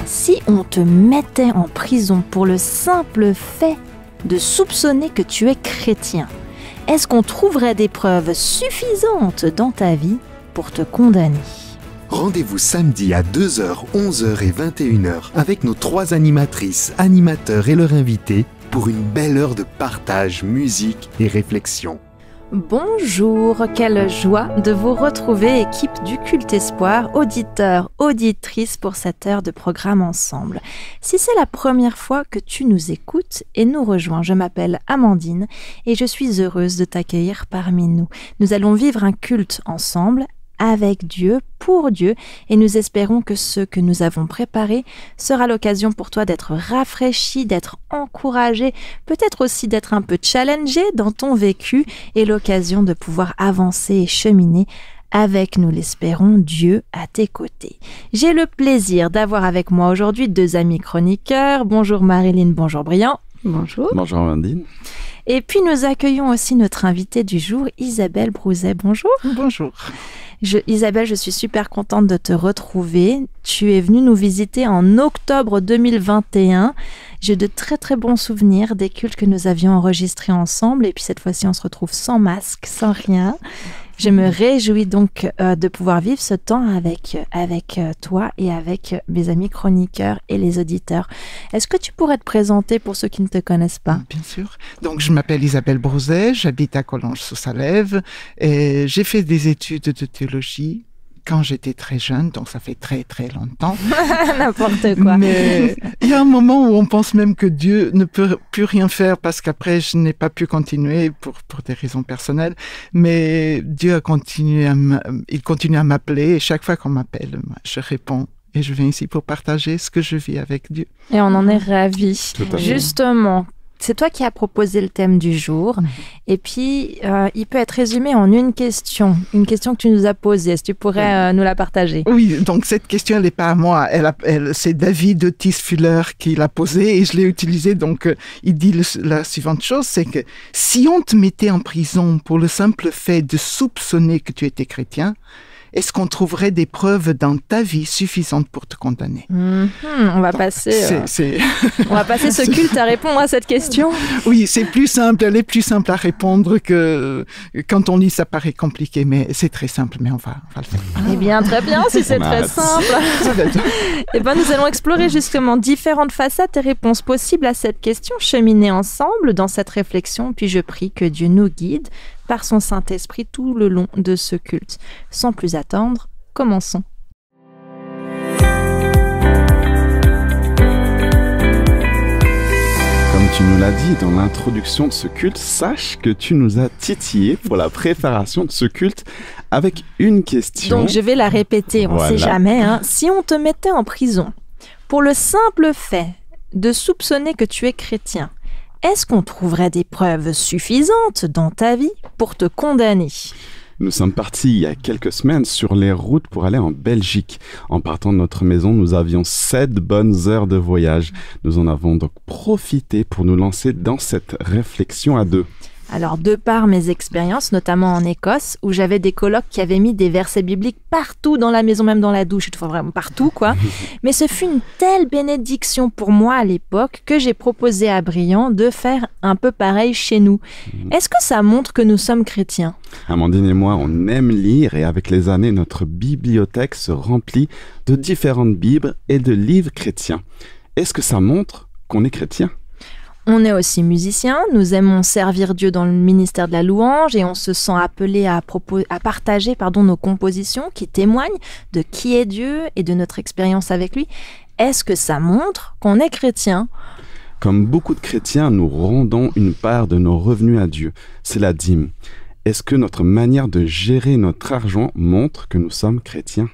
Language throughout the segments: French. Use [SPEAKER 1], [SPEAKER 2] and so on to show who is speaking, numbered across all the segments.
[SPEAKER 1] Si on te mettait en prison pour le simple fait de soupçonner que tu es chrétien, est-ce qu'on trouverait des preuves suffisantes dans ta vie pour te condamner ?
[SPEAKER 2] Rendez-vous samedi à 2h, 11h et 21h avec nos 3 animatrices, animateurs et leurs invités pour une belle heure de partage, musique et réflexion.
[SPEAKER 1] Bonjour, quelle joie de vous retrouver, équipe du Culte Espoir, auditeurs, auditrices pour cette heure de programme ensemble. Si c'est la première fois que tu nous écoutes et nous rejoins, je m'appelle Amandine et je suis heureuse de t'accueillir parmi nous. Nous allons vivre un culte ensemble, avec Dieu, pour Dieu, et nous espérons que ce que nous avons préparé sera l'occasion pour toi d'être rafraîchi, d'être encouragé, peut-être aussi d'être un peu challengé dans ton vécu et l'occasion de pouvoir avancer et cheminer avec, nous l'espérons, Dieu à tes côtés. J'ai le plaisir d'avoir avec moi aujourd'hui 2 amis chroniqueurs. Bonjour Marilyn, bonjour Brian.
[SPEAKER 3] Bonjour.
[SPEAKER 4] Bonjour Amandine.
[SPEAKER 1] Et puis nous accueillons aussi notre invitée du jour, Isabelle Brouzet. Bonjour.
[SPEAKER 3] Bonjour.
[SPEAKER 1] Isabelle, je suis super contente de te retrouver. Tu es venue nous visiter en octobre 2021. J'ai de très très bons souvenirs des cultes que nous avions enregistrés ensemble. Et puis cette fois-ci, on se retrouve sans masque, sans rien. Je me réjouis donc de pouvoir vivre ce temps avec toi et avec mes amis chroniqueurs et les auditeurs. Est-ce que tu pourrais te présenter pour ceux qui ne te connaissent pas ?
[SPEAKER 3] Bien sûr. Donc, je m'appelle Isabelle Brouzet, j'habite à Collonges-sous-Salève et j'ai fait des études de théologie quand j'étais très jeune, donc ça fait très très longtemps.
[SPEAKER 1] N'importe quoi.
[SPEAKER 3] Mais il y a un moment où on pense même que Dieu ne peut plus rien faire parce qu'après je n'ai pas pu continuer pour des raisons personnelles. Mais Dieu a continué il continue à m'appeler et chaque fois qu'on m'appelle, je réponds. Et je viens ici pour partager ce que je vis avec Dieu.
[SPEAKER 1] Et on en est ravis.
[SPEAKER 4] Tout à fait.
[SPEAKER 1] Justement, c'est toi qui as proposé le thème du jour. Et puis, il peut être résumé en une question que tu nous as posée. Est-ce que tu pourrais nous la partager ?
[SPEAKER 3] Oui, donc cette question, elle n'est pas à moi. C'est David Otis Fuller qui l'a posée et je l'ai utilisée. Donc, il dit la suivante chose, c'est que si on te mettait en prison pour le simple fait de soupçonner que tu étais chrétien, est-ce qu'on trouverait des preuves dans ta vie suffisantes pour te condamner ?
[SPEAKER 1] On va passer ce culte à répondre à cette question.
[SPEAKER 3] Oui, c'est plus simple. Elle est plus simple à répondre que quand on lit, ça paraît compliqué, mais c'est très simple. Mais on va le faire.
[SPEAKER 1] Eh bien, très bien, si c'est très simple. Eh bien, nous allons explorer justement différentes facettes et réponses possibles à cette question, cheminer ensemble dans cette réflexion. Puis je prie que Dieu nous guide par son Saint-Esprit tout le long de ce culte. Sans plus attendre, commençons.
[SPEAKER 4] Comme tu nous l'as dit dans l'introduction de ce culte, sache que tu nous as titillé pour la préparation de ce culte avec une question.
[SPEAKER 1] Donc je vais la répéter, on ne sait jamais. Si on te mettait en prison pour le simple fait de soupçonner que tu es chrétien, est-ce qu'on trouverait des preuves suffisantes dans ta vie pour te condamner ?
[SPEAKER 4] Nous sommes partis il y a quelques semaines sur les routes pour aller en Belgique. En partant de notre maison, nous avions 7 bonnes heures de voyage. Nous en avons donc profité pour nous lancer dans cette réflexion à 2.
[SPEAKER 1] Alors, de par mes expériences, notamment en Écosse, où j'avais des colocs qui avaient mis des versets bibliques partout dans la maison, même dans la douche, enfin vraiment partout, quoi. Mais ce fut une telle bénédiction pour moi à l'époque que j'ai proposé à Brian de faire un peu pareil chez nous. Est-ce que ça montre que nous sommes chrétiens ?
[SPEAKER 4] Amandine et moi, on aime lire et avec les années, notre bibliothèque se remplit de différentes Bibles et de livres chrétiens. Est-ce que ça montre qu'on est chrétien ?
[SPEAKER 1] On est aussi musiciens, nous aimons servir Dieu dans le ministère de la louange et on se sent appelé à partager nos compositions qui témoignent de qui est Dieu et de notre expérience avec lui. Est-ce que ça montre qu'on est chrétien ?
[SPEAKER 4] Comme beaucoup de chrétiens, nous rendons une part de nos revenus à Dieu. C'est la dîme. Est-ce que notre manière de gérer notre argent montre que nous sommes chrétiens ?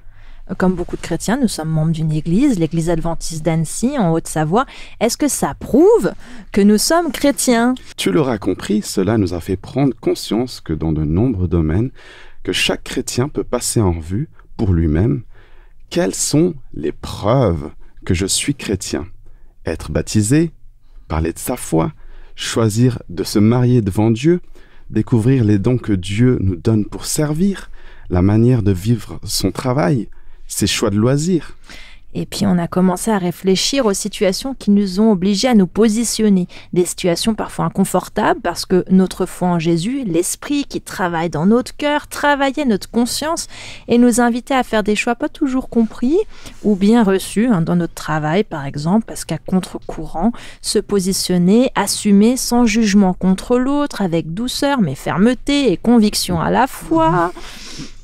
[SPEAKER 1] Comme beaucoup de chrétiens, nous sommes membres d'une église, l'église adventiste d'Annecy, en Haute-Savoie. Est-ce que ça prouve que nous sommes chrétiens ?
[SPEAKER 4] Tu l'auras compris, cela nous a fait prendre conscience que dans de nombreux domaines, que chaque chrétien peut passer en revue pour lui-même. Quelles sont les preuves que je suis chrétien ? Être baptisé, parler de sa foi, choisir de se marier devant Dieu, découvrir les dons que Dieu nous donne pour servir, la manière de vivre son travail, ses choix de loisirs.
[SPEAKER 1] Et puis on a commencé à réfléchir aux situations qui nous ont obligés à nous positionner. Des situations parfois inconfortables parce que notre foi en Jésus, l'Esprit qui travaille dans notre cœur, travaillait notre conscience et nous invitait à faire des choix pas toujours compris ou bien reçus dans notre travail par exemple, parce qu'à contre-courant, se positionner, assumer sans jugement contre l'autre, avec douceur mais fermeté et conviction à la fois.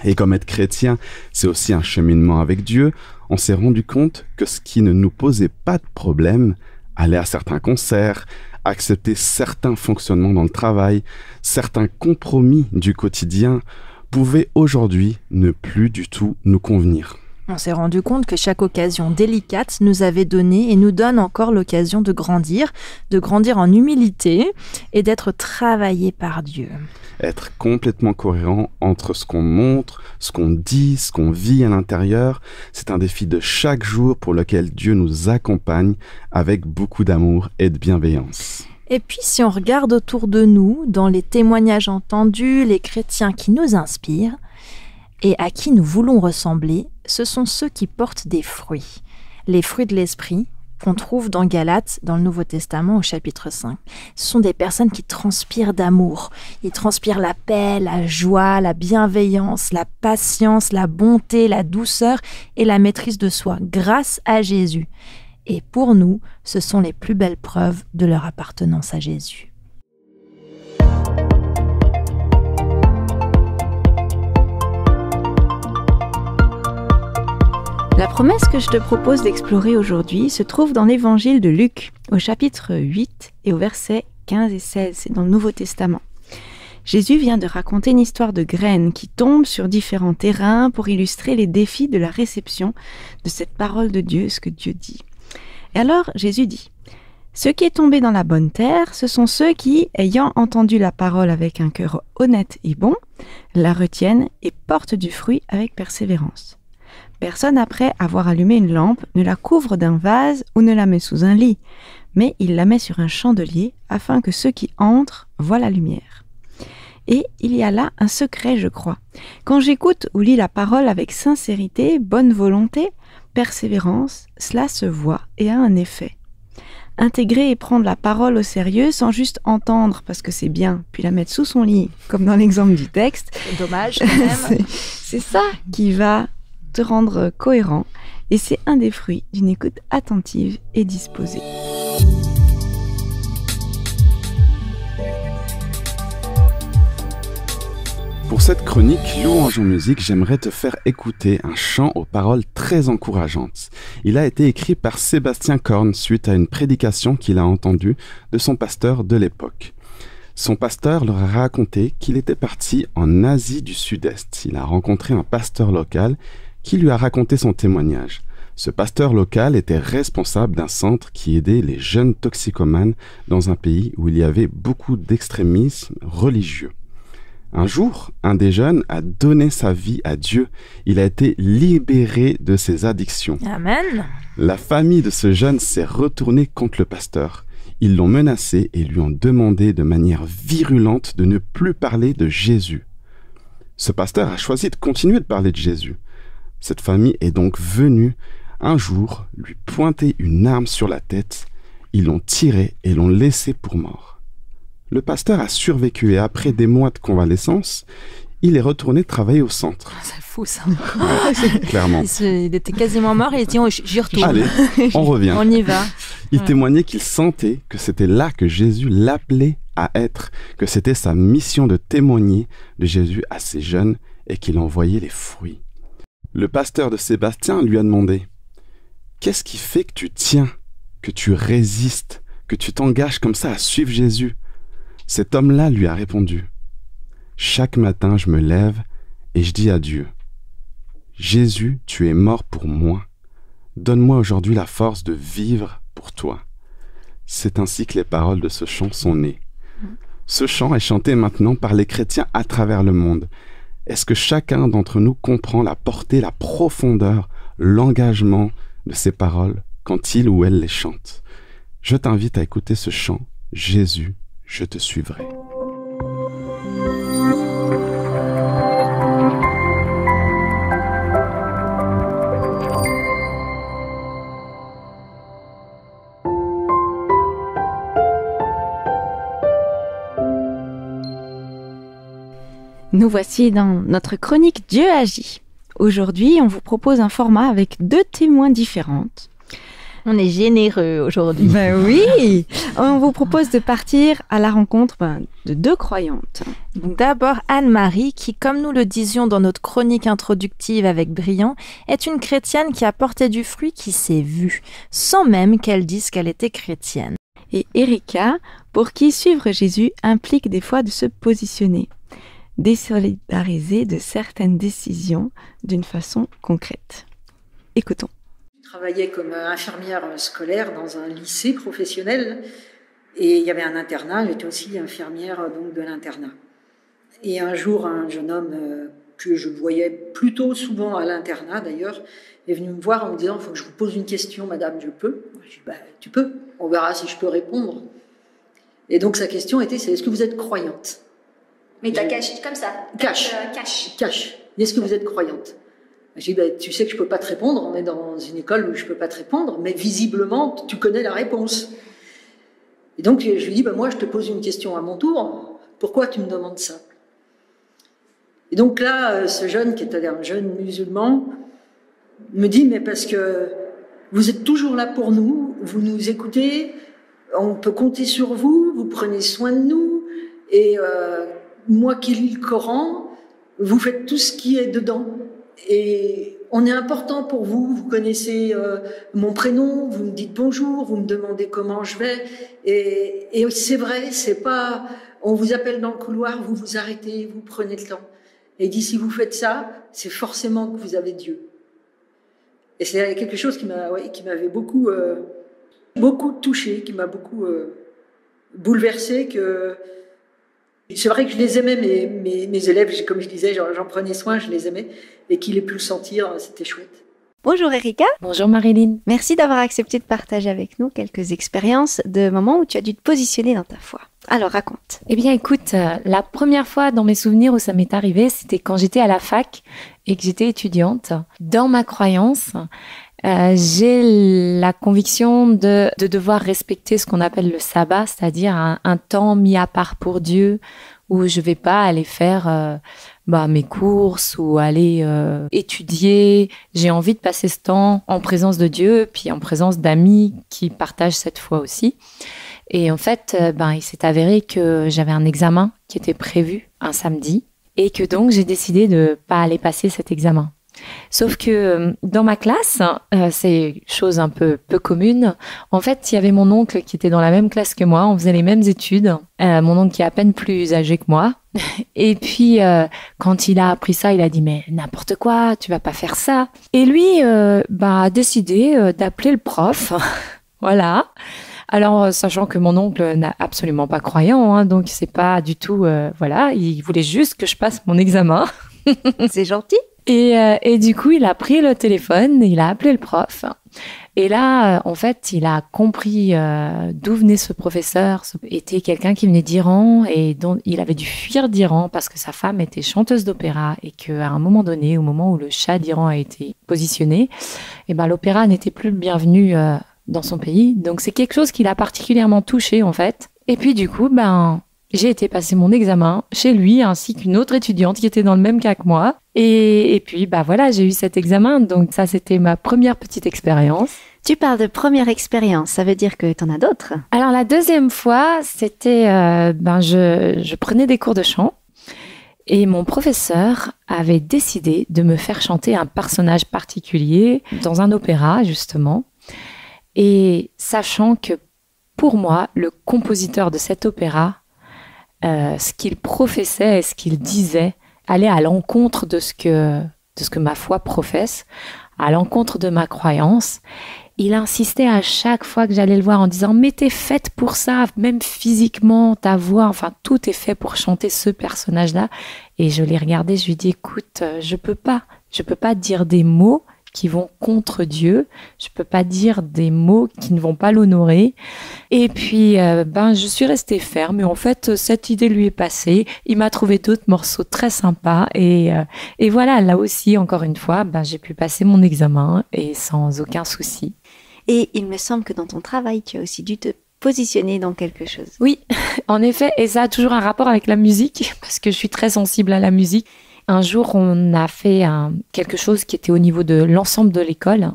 [SPEAKER 4] Et comme être chrétien, c'est aussi un cheminement avec Dieu, on s'est rendu compte que ce qui ne nous posait pas de problème, aller à certains concerts, accepter certains fonctionnements dans le travail, certains compromis du quotidien, pouvait aujourd'hui ne plus du tout nous convenir.
[SPEAKER 1] On s'est rendu compte que chaque occasion délicate nous avait donné et nous donne encore l'occasion de grandir en humilité et d'être travaillé par Dieu.
[SPEAKER 4] Être complètement cohérent entre ce qu'on montre, ce qu'on dit, ce qu'on vit à l'intérieur, c'est un défi de chaque jour pour lequel Dieu nous accompagne avec beaucoup d'amour et de bienveillance.
[SPEAKER 1] Et puis si on regarde autour de nous, dans les témoignages entendus, les chrétiens qui nous inspirent et à qui nous voulons ressembler, ce sont ceux qui portent des fruits. Les fruits de l'esprit qu'on trouve dans Galates, dans le Nouveau Testament, au chapitre 5. Ce sont des personnes qui transpirent d'amour. Ils transpirent la paix, la joie, la bienveillance, la patience, la bonté, la douceur et la maîtrise de soi, grâce à Jésus. Et pour nous, ce sont les plus belles preuves de leur appartenance à Jésus.
[SPEAKER 5] La promesse que je te propose d'explorer aujourd'hui se trouve dans l'évangile de Luc, au chapitre 8 et au verset 15 et 16, c'est dans le Nouveau Testament. Jésus vient de raconter une histoire de graines qui tombent sur différents terrains pour illustrer les défis de la réception de cette parole de Dieu, ce que Dieu dit. Et alors, Jésus dit, « Ce qui est tombé dans la bonne terre, ce sont ceux qui, ayant entendu la parole avec un cœur honnête et bon, la retiennent et portent du fruit avec persévérance. Personne, après avoir allumé une lampe, ne la couvre d'un vase ou ne la met sous un lit, mais il la met sur un chandelier afin que ceux qui entrent voient la lumière. Et il y a là un secret, je crois. Quand j'écoute ou lis la parole avec sincérité, bonne volonté, persévérance, cela se voit et a un effet. Intégrer et prendre la parole au sérieux sans juste entendre parce que c'est bien, puis la mettre sous son lit, comme dans l'exemple du texte.
[SPEAKER 1] C'est dommage quand même.
[SPEAKER 5] c'est ça qui va te rendre cohérent et c'est un des fruits d'une écoute attentive et disposée.
[SPEAKER 4] Pour cette chronique Louange en musique, j'aimerais te faire écouter un chant aux paroles très encourageantes. Il a été écrit par Sébastien Korn suite à une prédication qu'il a entendue de son pasteur de l'époque. Son pasteur leur a raconté qu'il était parti en Asie du Sud-Est. Il a rencontré un pasteur local qui lui a raconté son témoignage. Ce pasteur local était responsable d'un centre qui aidait les jeunes toxicomanes dans un pays où il y avait beaucoup d'extrémisme religieux. Un jour, un des jeunes a donné sa vie à Dieu. Il a été libéré de ses addictions.
[SPEAKER 1] Amen.
[SPEAKER 4] La famille de ce jeune s'est retournée contre le pasteur. Ils l'ont menacé et lui ont demandé de manière virulente de ne plus parler de Jésus. Ce pasteur a choisi de continuer de parler de Jésus. Cette famille est donc venue un jour lui pointer une arme sur la tête. Ils l'ont tiré et l'ont laissé pour mort. Le pasteur a survécu et après des mois de convalescence, il est retourné travailler au centre.
[SPEAKER 1] C'est fou ça.
[SPEAKER 4] Ouais, clairement.
[SPEAKER 1] Il était quasiment mort et il dit j'y retourne.
[SPEAKER 4] Allez, on revient.
[SPEAKER 1] On y va.
[SPEAKER 4] Il témoignait qu'il sentait que c'était là que Jésus l'appelait à être, que c'était sa mission de témoigner de Jésus à ces jeunes et qu'il envoyait les fruits. Le pasteur de Sébastien lui a demandé « Qu'est-ce qui fait que tu tiens, que tu résistes, que tu t'engages comme ça à suivre Jésus ?» Cet homme-là lui a répondu « Chaque matin, je me lève et je dis à Dieu « Jésus, tu es mort pour moi. Donne-moi aujourd'hui la force de vivre pour toi. » C'est ainsi que les paroles de ce chant sont nées. Ce chant est chanté maintenant par les chrétiens à travers le monde. Est-ce que chacun d'entre nous comprend la portée, la profondeur, l'engagement de ces paroles quand il ou elle les chante? Je t'invite à écouter ce chant « Jésus, je te suivrai ».
[SPEAKER 5] Nous voici dans notre chronique Dieu agit. Aujourd'hui, on vous propose un format avec 2 témoins différentes.
[SPEAKER 1] On est généreux aujourd'hui.
[SPEAKER 5] Ben oui. On vous propose de partir à la rencontre de 2 croyantes.
[SPEAKER 1] Donc d'abord Anne-Marie, qui, comme nous le disions dans notre chronique introductive avec Briand, est une chrétienne qui a porté du fruit qui s'est vu, sans même qu'elle dise qu'elle était chrétienne.
[SPEAKER 5] Et Erika, pour qui suivre Jésus implique des fois de se positionner, désolidariser de certaines décisions d'une façon concrète. Écoutons.
[SPEAKER 6] Je travaillais comme infirmière scolaire dans un lycée professionnel et il y avait un internat, j'étais aussi infirmière donc, de l'internat. Et un jour, un jeune homme que je voyais plutôt souvent à l'internat d'ailleurs, est venu me voir en me disant « Il faut que je vous pose une question, madame, je peux ?» Je dis « Tu peux, on verra si je peux répondre. » Et donc sa question était « Est-ce que vous êtes croyante ?»
[SPEAKER 7] Mais t'as caché comme ça.
[SPEAKER 6] Cache. Cache. Est-ce que vous êtes croyante? J'ai dit, tu sais que je peux pas te répondre, on est dans une école où je peux pas te répondre, mais visiblement, tu connais la réponse. Et donc, je lui dis, moi, je te pose une question à mon tour, pourquoi tu me demandes ça? Et donc là, ce jeune, qui était un jeune musulman, me dit, mais parce que vous êtes toujours là pour nous, vous nous écoutez, on peut compter sur vous, vous prenez soin de nous, et moi qui lis le Coran, vous faites tout ce qui est dedans. Et on est important pour vous, vous connaissez mon prénom, vous me dites bonjour, vous me demandez comment je vais. Et c'est vrai, c'est pas, on vous appelle dans le couloir, vous vous arrêtez, vous prenez le temps. Et il dit, si vous faites ça, c'est forcément que vous avez Dieu. Et c'est quelque chose qui m'avait beaucoup touché, qui m'a beaucoup bouleversé, que c'est vrai que je les aimais, mes élèves, comme je disais, j'en prenais soin, je les aimais, et qu'ils aient pu le sentir, c'était chouette.
[SPEAKER 5] Bonjour Erika.
[SPEAKER 8] Bonjour Marilyn.
[SPEAKER 5] Merci d'avoir accepté de partager avec nous quelques expériences de moments où tu as dû te positionner dans ta foi. Alors raconte.
[SPEAKER 8] Eh bien écoute, la première fois dans mes souvenirs où ça m'est arrivé, c'était quand j'étais à la fac et que j'étais étudiante. Dans ma croyance, j'ai la conviction de devoir respecter ce qu'on appelle le sabbat, c'est-à-dire un temps mis à part pour Dieu, où je vais pas aller faire mes courses ou aller étudier. J'ai envie de passer ce temps en présence de Dieu, puis en présence d'amis qui partagent cette foi aussi. Et en fait, il s'est avéré que j'avais un examen qui était prévu un samedi et que donc j'ai décidé de pas aller passer cet examen. Sauf que dans ma classe, c'est chose un peu commune. En fait, il y avait mon oncle qui était dans la même classe que moi, on faisait les mêmes études. Mon oncle qui est à peine plus âgé que moi. Et puis, quand il a appris ça, il a dit « Mais n'importe quoi, tu vas pas faire ça !» Et lui a décidé d'appeler le prof. Voilà. Alors, sachant que mon oncle n'est absolument pas croyant, donc c'est pas du tout... il voulait juste que je passe mon examen.
[SPEAKER 5] C'est gentil.
[SPEAKER 8] Et du coup, il a pris le téléphone, il a appelé le prof. Et là, en fait, il a compris d'où venait ce professeur. C'était quelqu'un qui venait d'Iran et dont il avait dû fuir d'Iran parce que sa femme était chanteuse d'opéra et qu'à un moment donné, au moment où le Shah d'Iran a été positionné, l'opéra n'était plus le bienvenu dans son pays. Donc, c'est quelque chose qui l'a particulièrement touché, en fait. Et puis, du coup, j'ai été passer mon examen chez lui ainsi qu'une autre étudiante qui était dans le même cas que moi. Et puis, j'ai eu cet examen. Donc ça, c'était ma première petite expérience.
[SPEAKER 5] Tu parles de première expérience, ça veut dire que tu en as d'autres?
[SPEAKER 8] Alors, la deuxième fois, c'était... je prenais des cours de chant et mon professeur avait décidé de me faire chanter un personnage particulier dans un opéra, justement. Et sachant que, pour moi, le compositeur de cet opéra, ce qu'il professait et ce qu'il disait allait à l'encontre de ce que ma foi professe, à l'encontre de ma croyance. Il insistait à chaque fois que j'allais le voir en disant « Mais t'es faite pour ça, même physiquement, ta voix, tout est fait pour chanter ce personnage-là. » Et je l'ai regardé, je lui ai dit « Écoute, je peux pas dire des mots qui vont contre Dieu. Je peux pas dire des mots qui ne vont pas l'honorer. » Et puis, je suis restée ferme. Et en fait, cette idée lui est passée. Il m'a trouvé d'autres morceaux très sympas. Et voilà, là aussi, encore une fois, j'ai pu passer mon examen et sans aucun souci.
[SPEAKER 5] Et il me semble que dans ton travail, tu as aussi dû te positionner dans quelque chose.
[SPEAKER 8] Oui, en effet, et ça a toujours un rapport avec la musique, parce que je suis très sensible à la musique. Un jour, on a fait quelque chose qui était au niveau de l'ensemble de l'école,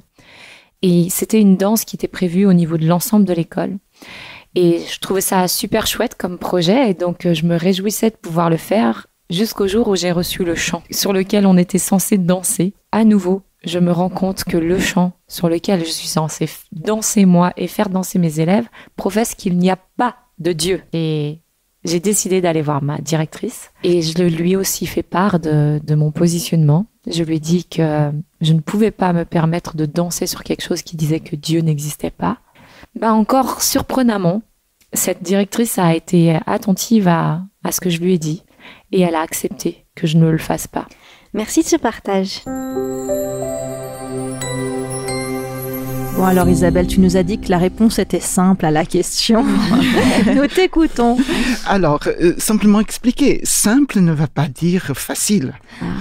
[SPEAKER 8] et c'était une danse qui était prévue au niveau de l'ensemble de l'école. Et je trouvais ça super chouette comme projet, et donc je me réjouissais de pouvoir le faire jusqu'au jour où j'ai reçu le chant sur lequel on était censé danser. À nouveau, je me rends compte que le chant sur lequel je suis censée danser moi et faire danser mes élèves professe qu'il n'y a pas de Dieu. Et j'ai décidé d'aller voir ma directrice et je lui ai aussi fait part de mon positionnement. Je lui ai dit que je ne pouvais pas me permettre de danser sur quelque chose qui disait que Dieu n'existait pas. Encore surprenamment, cette directrice a été attentive à ce que je lui ai dit et elle a accepté que je ne le fasse pas.
[SPEAKER 5] Merci de ce partage.
[SPEAKER 1] Bon alors Isabelle, tu nous as dit que la réponse était simple à la question. Nous t'écoutons.
[SPEAKER 3] Alors, simplement expliquer. Simple ne va pas dire facile.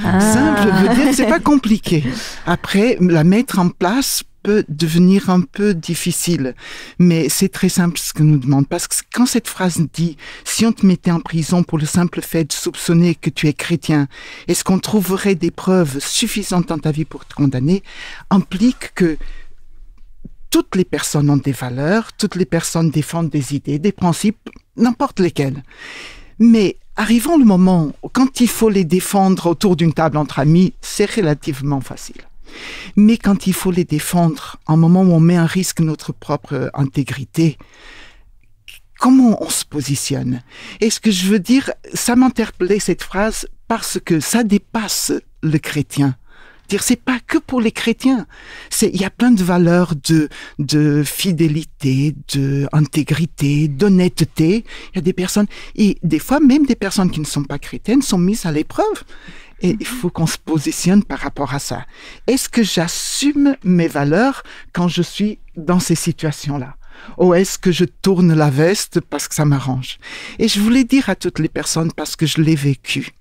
[SPEAKER 3] Simple veut dire que c'est pas compliqué. Après, la mettre en place peut devenir un peu difficile. Mais c'est très simple ce que nous demande. Parce que quand cette phrase dit « Si on te mettait en prison pour le simple fait de soupçonner que tu es chrétien, est-ce qu'on trouverait des preuves suffisantes dans ta vie pour te condamner ?» implique que toutes les personnes ont des valeurs, toutes les personnes défendent des idées, des principes, n'importe lesquels. Mais arrivant le moment où, quand il faut les défendre autour d'une table entre amis, c'est relativement facile. Mais quand il faut les défendre, en moment où on met en risque notre propre intégrité, comment on se positionne? Et ce que je veux dire, ça m'interpellait cette phrase parce que ça dépasse le chrétien. Dire c'est pas que pour les chrétiens. Il y a plein de valeurs de fidélité, de intégrité, d'honnêteté. Il y a des personnes, et des fois même des personnes qui ne sont pas chrétiennes sont mises à l'épreuve. Et il faut qu'on se positionne par rapport à ça. Est-ce que j'assume mes valeurs quand je suis dans ces situations-là? Ou est-ce que je tourne la veste parce que ça m'arrange? Et je voulais dire à toutes les personnes, parce que je l'ai vécu,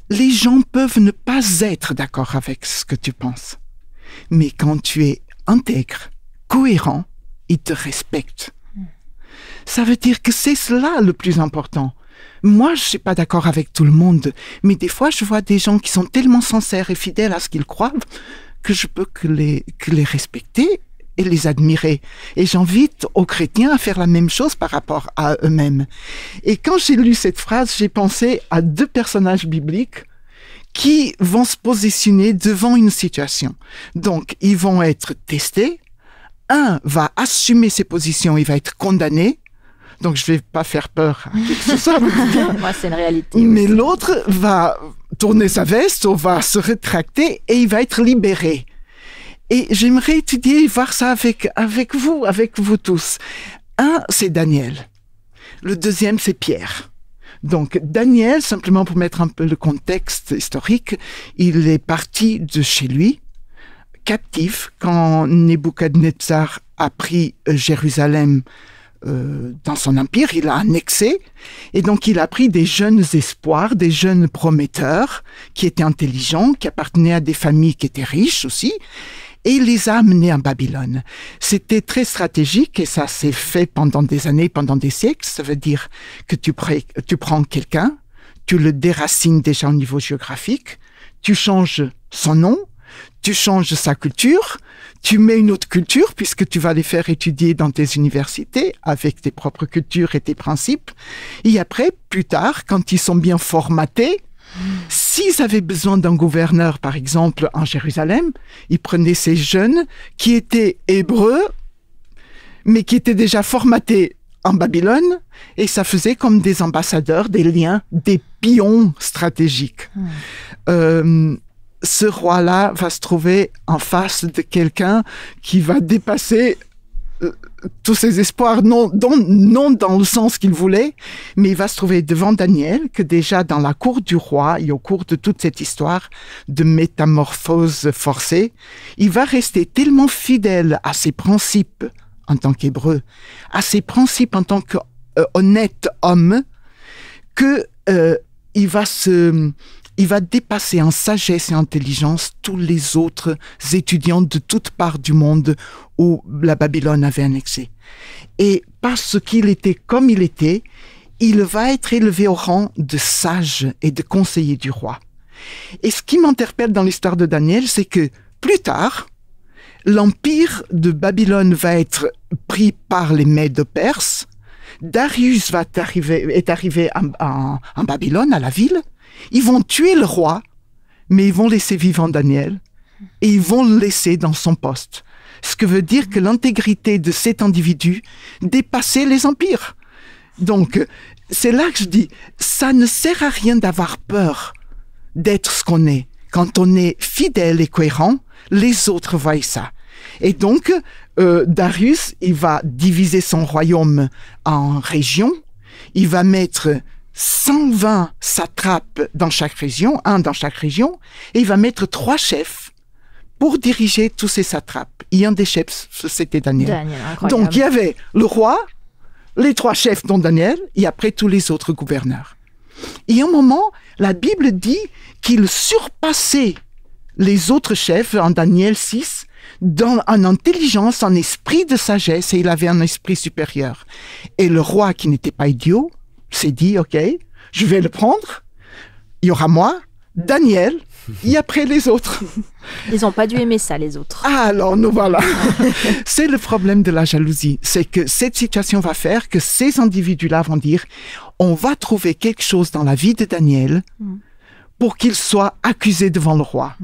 [SPEAKER 3] les gens peuvent ne pas être d'accord avec ce que tu penses. Mais quand tu es intègre, cohérent, ils te respectent. Ça veut dire que c'est cela le plus important. Moi, je suis pas d'accord avec tout le monde, mais des fois, je vois des gens qui sont tellement sincères et fidèles à ce qu'ils croient que je peux que les respecter et les admirer. Et j'invite aux chrétiens à faire la même chose par rapport à eux-mêmes. Et quand j'ai lu cette phrase, j'ai pensé à deux personnages bibliques qui vont se positionner devant une situation. Donc, ils vont être testés. Un va assumer ses positions, il va être condamné. Donc, je vais pas faire peur à qui que ce soit.
[SPEAKER 1] Moi, c'est une réalité.
[SPEAKER 3] Mais l'autre va tourner sa veste, ou va se rétracter et il va être libéré. Et j'aimerais étudier et voir ça avec vous tous. Un, c'est Daniel. Le deuxième, c'est Pierre. Donc, Daniel, simplement pour mettre un peu le contexte historique, il est parti de chez lui, captif, quand Nebuchadnezzar a pris Jérusalem dans son empire, il a annexé, et donc il a pris des jeunes espoirs, des jeunes prometteurs, qui étaient intelligents, qui appartenaient à des familles qui étaient riches aussi, et il les a amenés en Babylone. C'était très stratégique et ça s'est fait pendant des années, pendant des siècles. Ça veut dire que tu prends quelqu'un, tu le déracines déjà au niveau géographique, tu changes son nom, tu changes sa culture, tu mets une autre culture puisque tu vas les faire étudier dans tes universités avec tes propres cultures et tes principes. Et après, plus tard, quand ils sont bien formatés, s'ils avaient besoin d'un gouverneur, par exemple, en Jérusalem, ils prenaient ces jeunes qui étaient hébreux, mais qui étaient déjà formatés en Babylone, et ça faisait comme des ambassadeurs, des liens, des pions stratégiques. Ce roi-là va se trouver en face de quelqu'un qui va dépasser tous ses espoirs, non dans le sens qu'il voulait, mais il va se trouver devant Daniel, que déjà dans la cour du roi, et au cours de toute cette histoire de métamorphose forcée, il va rester tellement fidèle à ses principes en tant qu'hébreu, à ses principes en tant qu'honnête homme, que il va il va dépasser en sagesse et intelligence tous les autres étudiants de toutes parts du monde où la Babylone avait annexé. Et parce qu'il était comme il était, il va être élevé au rang de sage et de conseiller du roi. Et ce qui m'interpelle dans l'histoire de Daniel, c'est que plus tard, l'empire de Babylone va être pris par les Mèdes-Perses. Darius est arrivé en Babylone, à la ville. Ils vont tuer le roi, mais ils vont laisser vivant Daniel et ils vont le laisser dans son poste. Ce que veut dire que l'intégrité de cet individu dépassait les empires. Donc, c'est là que je dis, ça ne sert à rien d'avoir peur d'être ce qu'on est. Quand on est fidèle et cohérent, les autres voient ça. Et donc, Darius, il va diviser son royaume en régions. Il va mettre 120 satrapes dans chaque région, un dans chaque région, et il va mettre 3 chefs pour diriger tous ces satrapes. Et un des chefs, c'était Daniel. Donc, il y avait le roi, les 3 chefs dont Daniel, et après tous les autres gouverneurs. Et à un moment, la Bible dit qu'il surpassait les autres chefs, en Daniel 6, en intelligence, en esprit de sagesse, et il avait un esprit supérieur. Et le roi, qui n'était pas idiot, s'est dit, OK, je vais le prendre, il y aura moi, Daniel, et après les autres.
[SPEAKER 1] Ils n'ont pas dû aimer ça, les autres.
[SPEAKER 3] Ah, alors nous voilà. C'est le problème de la jalousie. C'est que cette situation va faire que ces individus-là vont dire, on va trouver quelque chose dans la vie de Daniel pour qu'il soit accusé devant le roi.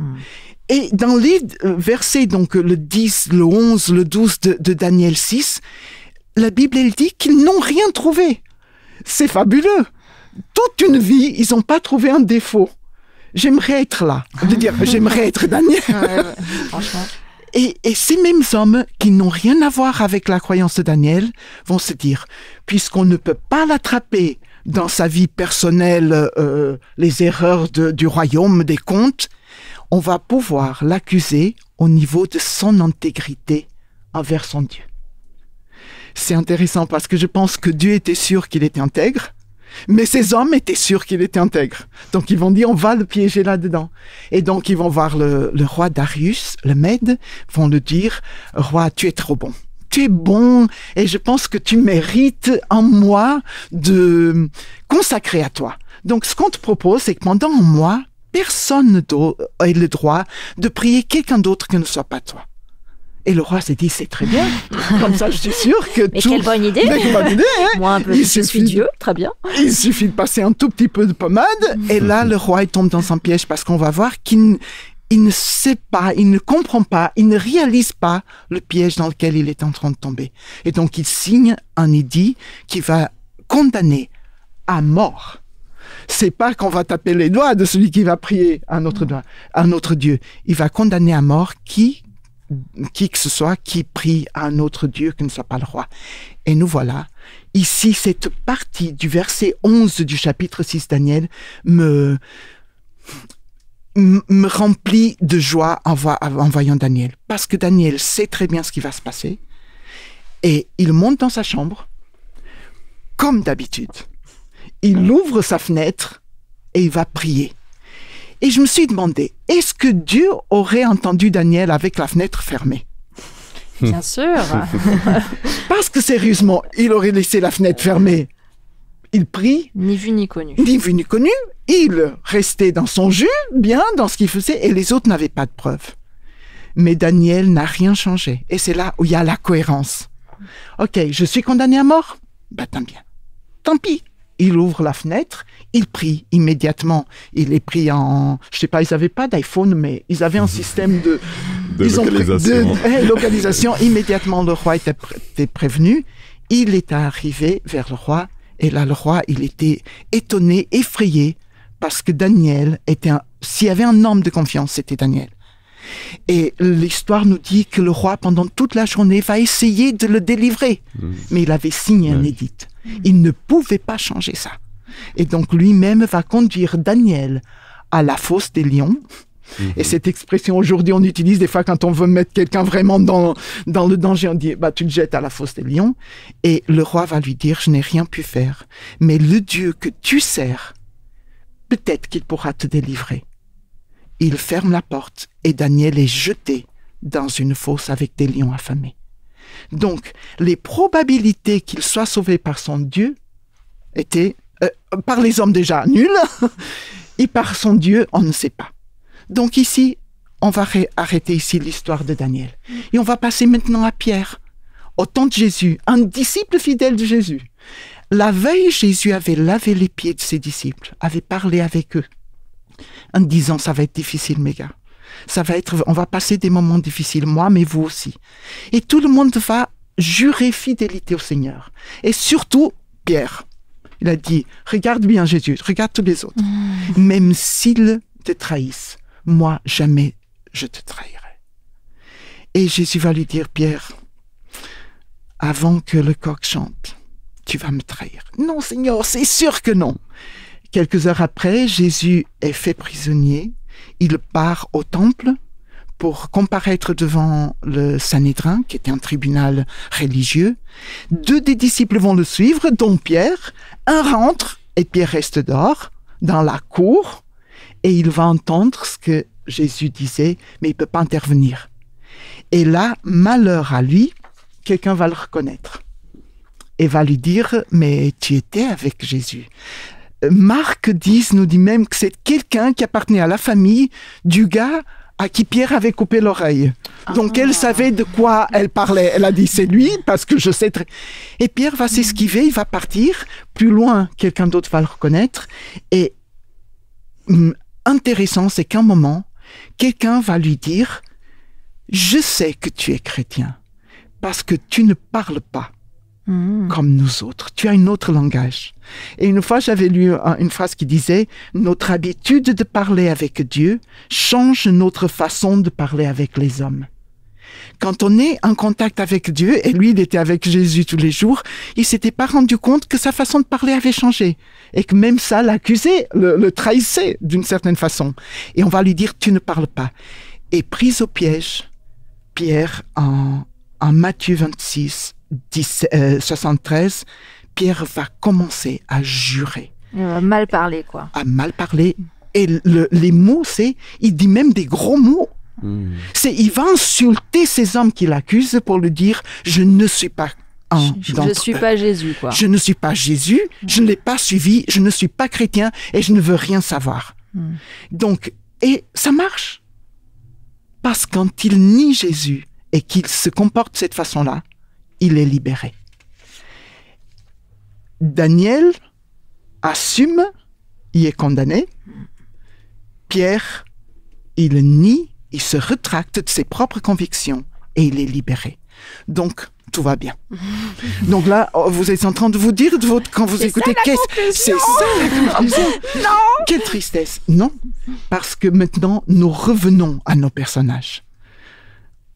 [SPEAKER 3] Et dans les versets, donc le 10, le 11, le 12 de Daniel 6, la Bible, elle dit qu'ils n'ont rien trouvé. C'est fabuleux. Toute une vie, ils n'ont pas trouvé un défaut. J'aimerais être là. J'aimerais être Daniel.
[SPEAKER 1] Franchement.
[SPEAKER 3] Et ces mêmes hommes qui n'ont rien à voir avec la croyance de Daniel vont se dire, puisqu'on ne peut pas l'attraper dans sa vie personnelle, les erreurs du royaume, des comptes, on va pouvoir l'accuser au niveau de son intégrité envers son Dieu. C'est intéressant parce que je pense que Dieu était sûr qu'il était intègre, mais ces hommes étaient sûrs qu'il était intègre. Donc ils vont dire, on va le piéger là-dedans. Et donc ils vont voir le roi Darius, le Mède, vont le dire, roi, tu es trop bon. Tu es bon et je pense que tu mérites en moi de consacrer à toi. Donc ce qu'on te propose, c'est que pendant un mois, personne n'a le droit de prier quelqu'un d'autre que ne soit pas toi. Et le roi s'est dit, c'est très bien. Comme ça, je suis sûr que
[SPEAKER 1] Mais quelle bonne idée.
[SPEAKER 3] Hein.
[SPEAKER 1] Moi, un peu, je suis Dieu. Très bien.
[SPEAKER 3] Il suffit de passer un tout petit peu de pommade. Et là, le roi, il tombe dans un piège parce qu'on va voir qu'il ne sait pas, il ne comprend pas, il ne réalise pas le piège dans lequel il est en train de tomber. Et donc, il signe un édit qui va condamner à mort. C'est pas qu'on va taper les doigts de celui qui va prier un autre Dieu. Il va condamner à mort qui que ce soit qui prie à un autre Dieu qui ne soit pas le roi. Et nous voilà. Ici, cette partie du verset 11 du chapitre 6 Daniel me remplit de joie en voyant Daniel. Parce que Daniel sait très bien ce qui va se passer. Et il monte dans sa chambre, comme d'habitude. Il ouvre sa fenêtre et il va prier. Et je me suis demandé, est-ce que Dieu aurait entendu Daniel avec la fenêtre fermée?
[SPEAKER 1] Bien sûr.
[SPEAKER 3] Parce que sérieusement, il aurait laissé la fenêtre fermée. Il prie.
[SPEAKER 1] Ni vu ni connu.
[SPEAKER 3] Ni vu ni connu. Il restait dans son jus, bien dans ce qu'il faisait, et les autres n'avaient pas de preuves. Mais Daniel n'a rien changé. Et c'est là où il y a la cohérence. Ok, je suis condamné à mort? Bah tant bien. Tant pis. Il ouvre la fenêtre, il prie immédiatement. Il est pris en... Je sais pas, ils n'avaient pas d'iPhone, mais ils avaient un système de localisation. Immédiatement, le roi était prévenu. Il est arrivé vers le roi. Et là, le roi, il était étonné, effrayé, parce que Daniel était... S'il y avait un homme de confiance, c'était Daniel. Et l'histoire nous dit que le roi, pendant toute la journée, va essayer de le délivrer. Mais il avait signé un édit. Il ne pouvait pas changer ça. Et donc lui-même va conduire Daniel à la fosse des lions. Et cette expression, aujourd'hui, on utilise des fois quand on veut mettre quelqu'un vraiment dans le danger. On dit, bah, tu le jettes à la fosse des lions. Et le roi va lui dire, je n'ai rien pu faire. Mais le Dieu que tu sers peut-être qu'il pourra te délivrer. Il ferme la porte et Daniel est jeté dans une fosse avec des lions affamés. Donc, les probabilités qu'il soit sauvé par son Dieu étaient, par les hommes déjà, nulles, et par son Dieu, on ne sait pas. Donc ici, on va arrêter ici l'histoire de Daniel. Et on va passer maintenant à Pierre, au temps de Jésus, un disciple fidèle de Jésus. La veille, Jésus avait lavé les pieds de ses disciples, avait parlé avec eux, en disant, ça va être difficile, mes gars. On va passer des moments difficiles, moi, mais vous aussi. Et tout le monde va jurer fidélité au Seigneur. Et surtout, Pierre. Il a dit, regarde bien Jésus, regarde tous les autres. Même s'ils te trahissent, moi, jamais je te trahirai. Et Jésus va lui dire, Pierre, avant que le coq chante, tu vas me trahir. Non, Seigneur, c'est sûr que non. Quelques heures après, Jésus est fait prisonnier. Il part au temple pour comparaître devant le Sanhédrin, qui était un tribunal religieux. 2 des disciples vont le suivre, dont Pierre. Un rentre et Pierre reste dehors, dans la cour, et il va entendre ce que Jésus disait, mais il ne peut pas intervenir. Et là, malheur à lui, quelqu'un va le reconnaître et va lui dire, mais tu étais avec Jésus. Marc 10 nous dit même que c'est quelqu'un qui appartenait à la famille du gars à qui Pierre avait coupé l'oreille. Donc elle savait de quoi elle parlait. Elle a dit, c'est lui, parce que je sais très... Et Pierre va s'esquiver, il va partir. Plus loin, quelqu'un d'autre va le reconnaître. Et intéressant, c'est qu'à un moment, quelqu'un va lui dire, je sais que tu es chrétien, parce que tu ne parles pas comme nous autres. Tu as un autre langage. Et une fois, j'avais lu une phrase qui disait « Notre habitude de parler avec Dieu change notre façon de parler avec les hommes. » Quand on est en contact avec Dieu, et lui, il était avec Jésus tous les jours, il s'était pas rendu compte que sa façon de parler avait changé. Et que même ça l'accusait, le trahissait d'une certaine façon. Et on va lui dire « Tu ne parles pas. » Et pris au piège, Pierre, en Matthieu 26, 73, Pierre va commencer à jurer.
[SPEAKER 1] Il va mal parler, quoi.
[SPEAKER 3] À mal parler. Et les mots, il dit même des gros mots. Il va insulter ces hommes qui l'accusent pour lui dire, je ne suis pas
[SPEAKER 1] je ne suis pas Jésus, quoi.
[SPEAKER 3] Je ne suis pas Jésus, je ne l'ai pas suivi, je ne suis pas chrétien et je ne veux rien savoir. Donc, et ça marche. Parce que quand il nie Jésus et qu'il se comporte de cette façon-là, il est libéré. Daniel assume, il est condamné. Pierre, il nie, il se rétracte de ses propres convictions et il est libéré. Donc, tout va bien. Donc là, vous êtes en train de vous dire, quand vous écoutez, c'est ça la conclusion. Non. Quelle tristesse. Non, parce que maintenant, nous revenons à nos personnages.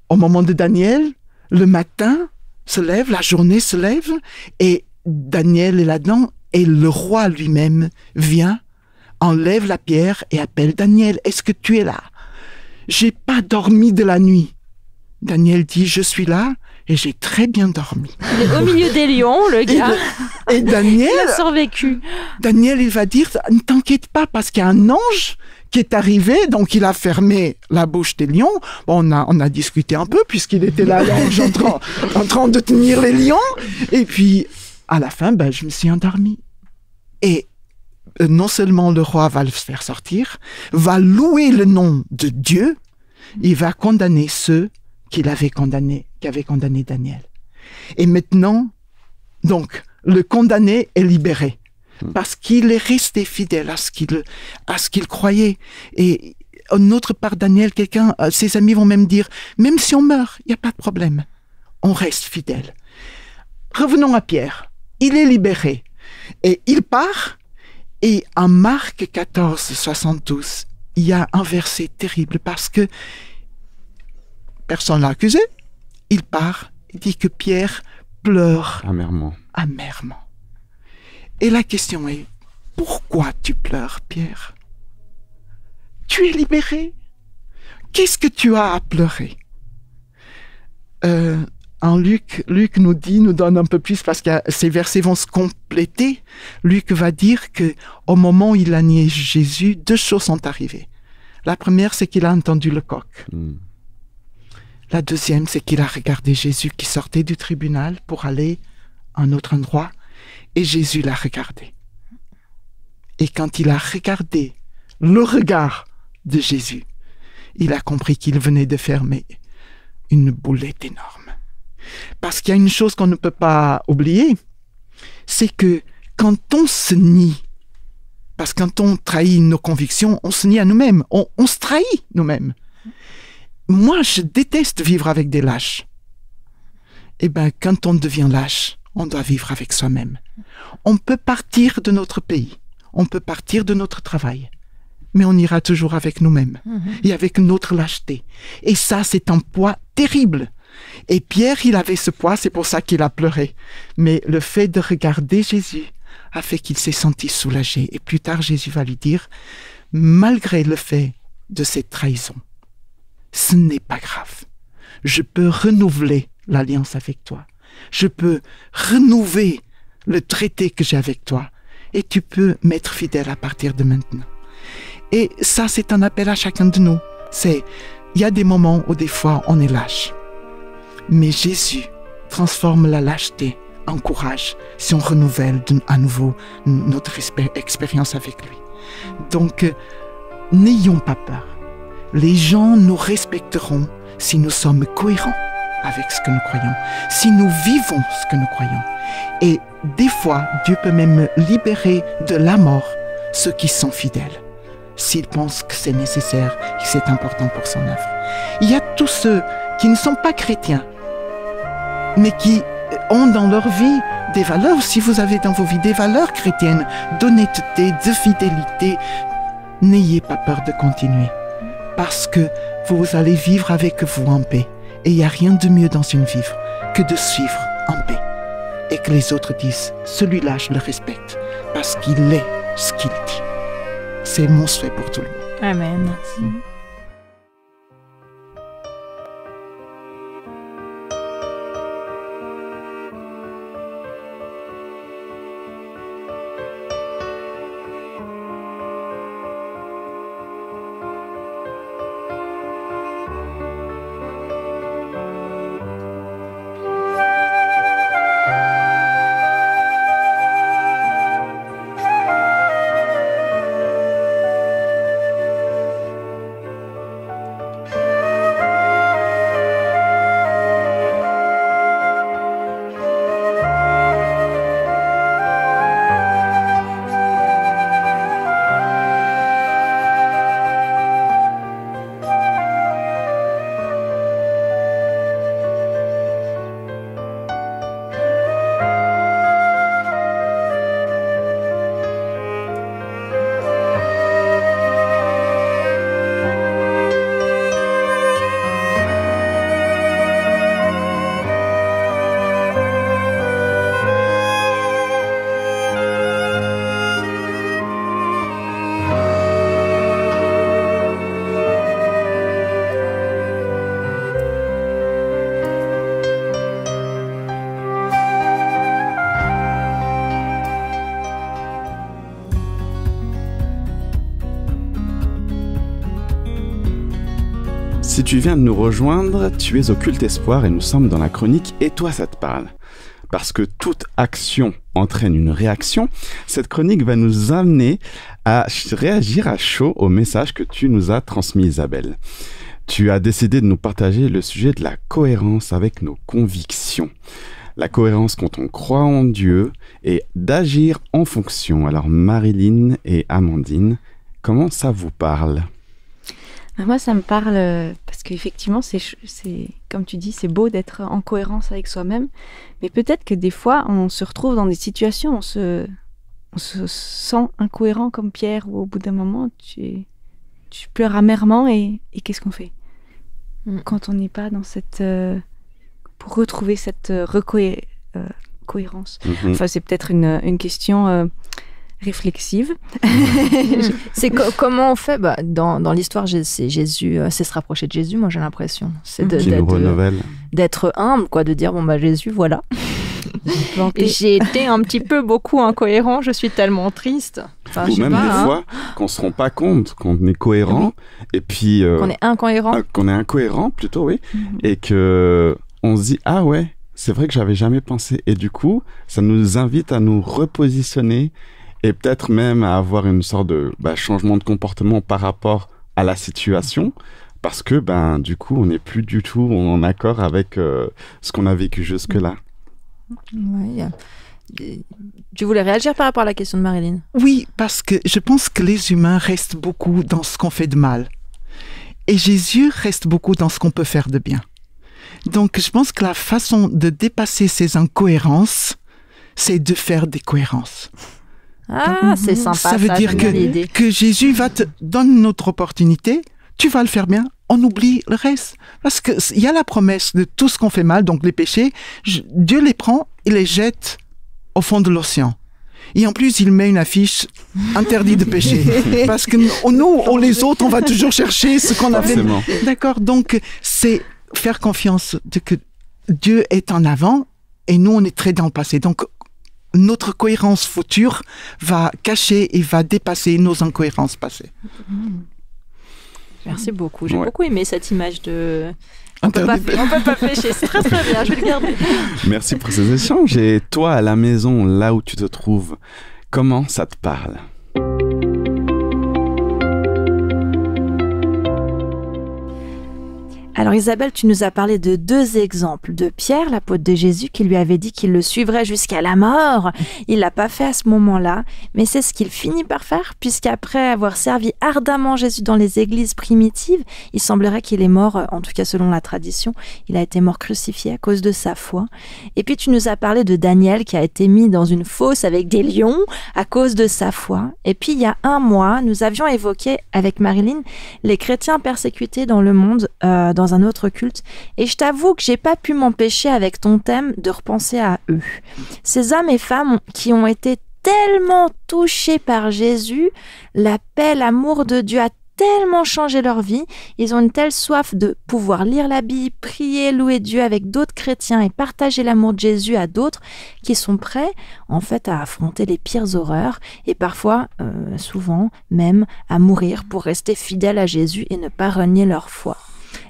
[SPEAKER 3] Au moment de Daniel, le matin se lève, la journée se lève, et Daniel est là-dedans, et le roi lui-même vient, enlève la pierre et appelle Daniel. Est-ce que tu es là? J'ai pas dormi de la nuit. Daniel dit, je suis là et j'ai très bien dormi.
[SPEAKER 1] Il est au milieu des lions, le gars.
[SPEAKER 3] Et Daniel,
[SPEAKER 1] il a survécu.
[SPEAKER 3] Daniel, il va dire, ne t'inquiète pas parce qu'il y a un ange qui est arrivé, donc il a fermé la bouche des lions. Bon, on a discuté un peu puisqu'il était là, l'ange, en train de tenir les lions. Et puis, à la fin, je me suis endormi. Et non seulement le roi va le faire sortir, va louer le nom de Dieu, il va condamner ceux qui avaient condamné Daniel. Et maintenant, donc, le condamné est libéré. Parce qu'il est resté fidèle à ce qu'il croyait. Et en autre part, Daniel, ses amis vont même dire, même si on meurt, il n'y a pas de problème. On reste fidèle. Revenons à Pierre. Il est libéré. Et il part. Et en Marc 14, 72, il y a un verset terrible parce que personne ne l'a accusé. Il part. Il dit que Pierre pleure
[SPEAKER 4] amèrement.
[SPEAKER 3] Et la question est, pourquoi tu pleures, Pierre? Tu es libéré. Qu'est-ce que tu as à pleurer? en Luc nous donne un peu plus, parce que ces versets vont se compléter. Luc va dire que au moment où il a nié Jésus, 2 choses sont arrivées. La première, c'est qu'il a entendu le coq. La deuxième, c'est qu'il a regardé Jésus qui sortait du tribunal pour aller à un autre endroit, et Jésus l'a regardé. Et quand il a regardé le regard de Jésus, il a compris qu'il venait de fermer une boulette énorme. Parce qu'il y a une chose qu'on ne peut pas oublier, c'est que quand on se nie, parce que quand on trahit nos convictions, on se nie à nous-mêmes, on se trahit nous-mêmes. Moi, je déteste vivre avec des lâches. Eh bien, quand on devient lâche, on doit vivre avec soi-même. On peut partir de notre pays, on peut partir de notre travail, mais on ira toujours avec nous-mêmes et avec notre lâcheté. Et ça, c'est un poids terrible. Et Pierre, il avait ce poids, c'est pour ça qu'il a pleuré. Mais le fait de regarder Jésus a fait qu'il s'est senti soulagé. Et plus tard, Jésus va lui dire, malgré le fait de cette trahison, ce n'est pas grave. Je peux renouveler l'alliance avec toi. Je peux renouveler le traité que j'ai avec toi. Et tu peux m'être fidèle à partir de maintenant. Et ça, c'est un appel à chacun de nous. Il y a des moments où des fois on est lâche. Mais Jésus transforme la lâcheté en courage si on renouvelle à nouveau notre expérience avec lui. Donc, n'ayons pas peur. Les gens nous respecteront si nous sommes cohérents avec ce que nous croyons, si nous vivons ce que nous croyons. Et des fois, Dieu peut même libérer de la mort ceux qui sont fidèles, s'ils pensent que c'est nécessaire, que c'est important pour son œuvre. Il y a tous ceux qui ne sont pas chrétiens, mais qui ont dans leur vie des valeurs. Si vous avez dans vos vies des valeurs chrétiennes, d'honnêteté, de fidélité, n'ayez pas peur de continuer, parce que vous allez vivre avec vous en paix. Et il n'y a rien de mieux dans une vie que de suivre en paix. Et que les autres disent, celui-là, je le respecte, parce qu'il est ce qu'il dit. C'est mon souhait pour tout le monde.
[SPEAKER 1] Amen.
[SPEAKER 4] Si tu viens de nous rejoindre, tu es au Culte Espoir et nous sommes dans la chronique « Et toi, ça te parle ?» Parce que toute action entraîne une réaction, cette chronique va nous amener à réagir à chaud au message que tu nous as transmis, Isabelle. Tu as décidé de nous partager le sujet de la cohérence avec nos convictions. La cohérence quand on croit en Dieu et d'agir en fonction. Alors Marilyn et Amandine, comment ça vous parle ?
[SPEAKER 5] Moi, ça me parle parce qu'effectivement, c'est comme tu dis, c'est beau d'être en cohérence avec soi-même. Mais peut-être que des fois, on se retrouve dans des situations, on se sent incohérent comme Pierre, où au bout d'un moment, tu pleures amèrement et qu'est-ce qu'on fait quand on n'est pas dans cette... pour retrouver cette cohérence. Enfin, c'est peut-être une question réflexive.
[SPEAKER 1] C'est comment on fait dans l'histoire, c'est Jésus, c'est se rapprocher de Jésus, moi j'ai l'impression. C'est
[SPEAKER 4] Qui nous renouvelle.
[SPEAKER 1] D'être humble, quoi, de dire Jésus, voilà. J'ai été un petit peu beaucoup incohérent, je suis tellement triste.
[SPEAKER 4] Ou même des fois qu'on ne se rend pas compte qu'on est cohérent et puis...
[SPEAKER 1] qu'on est incohérent.
[SPEAKER 4] Qu'on est incohérent plutôt, oui. Et qu'on se dit, ah ouais, c'est vrai que j'avais jamais pensé. Et du coup, ça nous invite à nous repositionner et peut-être même à avoir une sorte de changement de comportement par rapport à la situation. Parce que du coup, on n'est plus du tout en accord avec ce qu'on a vécu jusque-là.
[SPEAKER 1] Ouais. Tu voulais réagir par rapport à la question de Marilyn?
[SPEAKER 3] Oui, parce que je pense que les humains restent beaucoup dans ce qu'on fait de mal. Et Jésus reste beaucoup dans ce qu'on peut faire de bien. Donc, je pense que la façon de dépasser ces incohérences, c'est de faire des cohérences.
[SPEAKER 1] Ah, c'est sympa.
[SPEAKER 3] Ça veut dire que Jésus va te donner une autre opportunité, tu vas le faire bien, on oublie le reste. Parce qu'il y a la promesse de tout ce qu'on fait mal, donc les péchés, Dieu les prend et les jette au fond de l'océan. Et en plus, il met une affiche interdit de pécher. Parce que nous, les autres, on va toujours chercher ce qu'on a fait. D'accord, donc c'est faire confiance de que Dieu est en avant et nous, on est très dans le passé. Donc, notre cohérence future va cacher et va dépasser nos incohérences passées.
[SPEAKER 1] Merci beaucoup. J'ai beaucoup aimé cette image de... On peut pas pécher, c'est très très bien, je vais le garder.
[SPEAKER 4] Merci pour ces échanges. Et toi, à la maison, là où tu te trouves, comment ça te parle ?
[SPEAKER 1] Alors Isabelle, tu nous as parlé de 2 exemples. De Pierre, l'apôtre de Jésus, qui lui avait dit qu'il le suivrait jusqu'à la mort. Il l'a pas fait à ce moment-là, mais c'est ce qu'il finit par faire, puisqu'après avoir servi ardemment Jésus dans les églises primitives, il semblerait qu'il est mort, en tout cas selon la tradition, il a été mort crucifié à cause de sa foi. Et puis tu nous as parlé de Daniel, qui a été mis dans une fosse avec des lions à cause de sa foi. Et puis il y a 1 mois, nous avions évoqué avec Marilyn les chrétiens persécutés dans le monde, dans un autre culte, et je t'avoue que j'ai pas pu m'empêcher avec ton thème de repenser à eux. Ces hommes et femmes qui ont été tellement touchés par Jésus, la paix, l'amour de Dieu a tellement changé leur vie, ils ont une telle soif de pouvoir lire la Bible, prier, louer Dieu avec d'autres chrétiens et partager l'amour de Jésus à d'autres qui sont prêts en fait à affronter les pires horreurs et parfois, souvent même, à mourir pour rester fidèles à Jésus et ne pas renier leur foi.